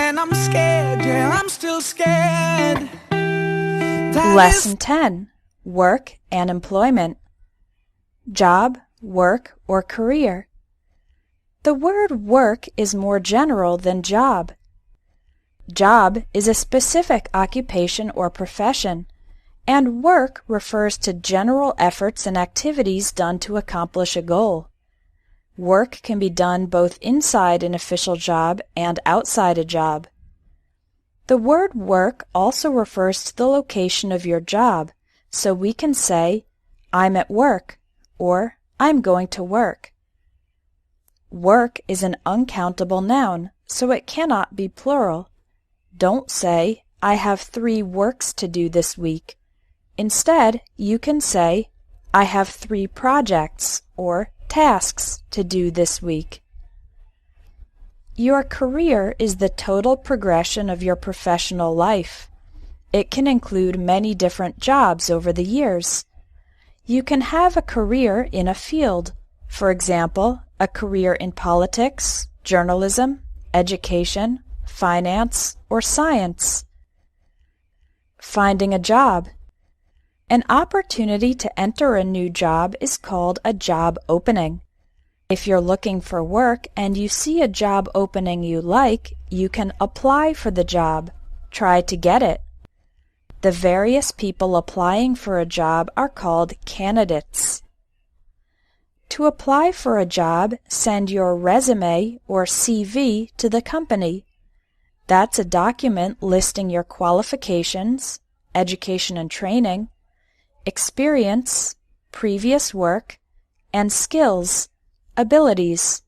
and I'm scared, yeah, I'm still scared. Lesson 10. Work and employment. Job, work, or career. The word work is more general than job. Job is a specific occupation or profession, and work refers to general efforts and activities done to accomplish a goal. Work can be done both inside an official job and outside a job. The word work also refers to the location of your job, so we can say, I'm at work, or I'm going to work. Work is an uncountable noun, so it cannot be plural. Don't say, I have 3 works to do this week. Instead, you can say, I have 3 projects or tasks to do this week. Your career is the total progression of your professional life. It can include many different jobs over the years. You can have a career in a field, for example, a career in politics, journalism, education, finance, or science. Finding a job. An opportunity to enter a new job is called a job opening. If you're looking for work and you see a job opening you like, you can apply for the job. Try to get it. The various people applying for a job are called candidates. To apply for a job, send your resume or CV to the company. That's a document listing your qualifications, education and training, experience, previous work, and skills, abilities.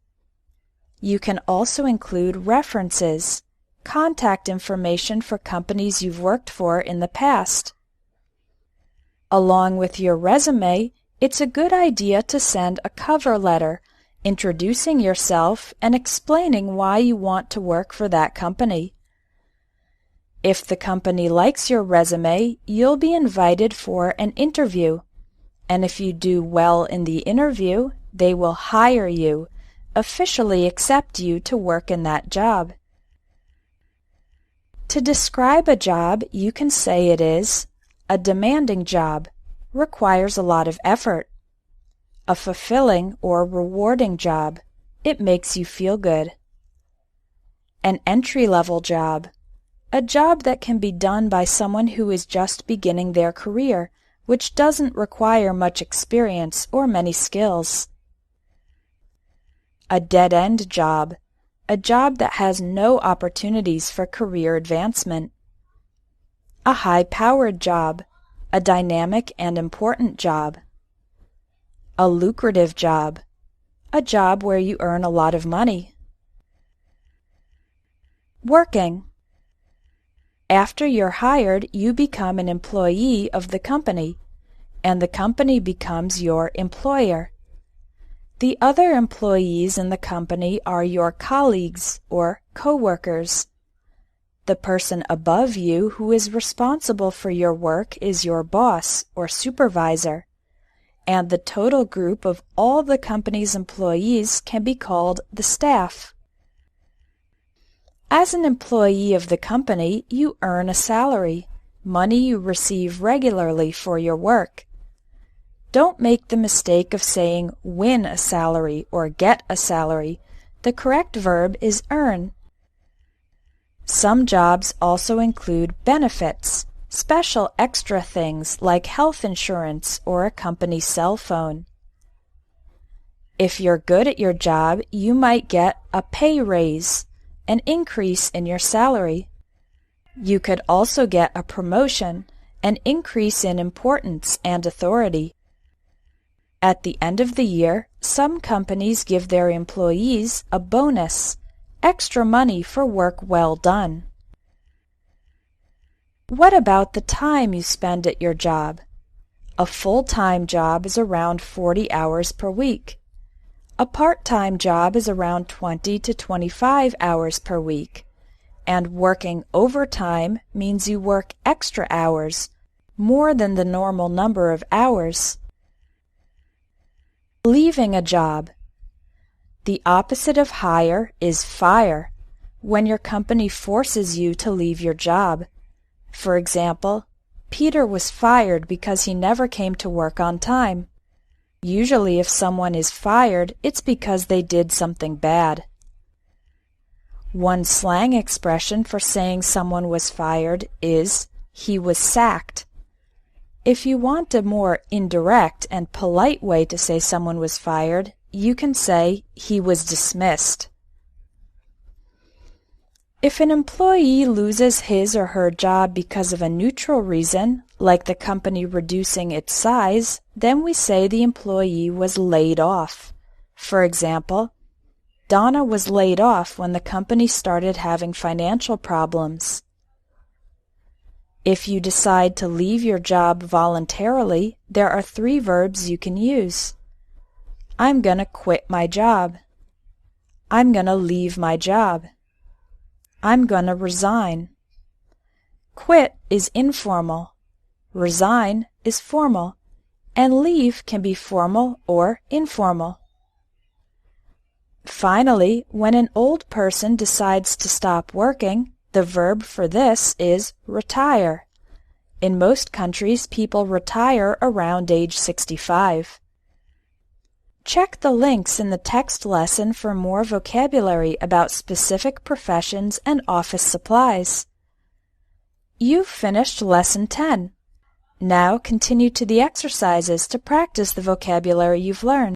You can also include references, contact information for companies you've worked for in the past. Along with your resume, it's a good idea to send a cover letter introducing yourself and explaining why you want to work for that company. If the company likes your resume, you'll be invited for an interview, and if you do well in the interview, they will hire you, officially accept you to work in that job. To describe a job, you can say it is a demanding job, requires a lot of effort. A fulfilling or rewarding job, it makes you feel good. An entry-level job, a job that can be done by someone who is just beginning their career, which doesn't require much experience or many skills. A dead-end job, a job that has no opportunities for career advancement. A high-powered job, a dynamic and important job. A lucrative job, a job where you earn a lot of money. Working. After you're hired, you become an employee of the company, and the company becomes your employer. The other employees in the company are your colleagues or co-workers. The person above you who is responsible for your work is your boss or supervisor, and the total group of all the company's employees can be called the staff. As an employee of the company, you earn a salary, money you receive regularly for your work. Don't make the mistake of saying win a salary or get a salary. The correct verb is earn. Some jobs also include benefits, special extra things like health insurance or a company cell phone. If you're good at your job, you might get a pay raise, an increase in your salary. You could also get a promotion, an increase in importance and authority. At the end of the year, some companies give their employees a bonus, extra money for work well done. What about the time you spend at your job? A full-time job is around 40 hours per week. A part-time job is around 20 to 25 hours per week. And working overtime means you work extra hours, more than the normal number of hours. Leaving a job. The opposite of hire is fire. when your company forces you to leave your job. For example, Peter was fired because he never came to work on time. Usually if someone is fired, it's because they did something bad. One slang expression for saying someone was fired is, he was sacked. If you want a more indirect and polite way to say someone was fired, you can say, he was dismissed. If an employee loses his or her job because of a neutral reason, like the company reducing its size, then we say the employee was laid off. For example, Donna was laid off when the company started having financial problems. If you decide to leave your job voluntarily, there are 3 verbs you can use. I'm gonna quit my job. I'm gonna leave my job. I'm gonna resign. Quit is informal, resign is formal, and leave can be formal or informal. Finally, when an old person decides to stop working, the verb for this is retire. In most countries, people retire around age 65. Check the links in the text lesson for more vocabulary about specific professions and office supplies. You've finished Lesson 10. Now continue to the exercises to practice the vocabulary you've learned.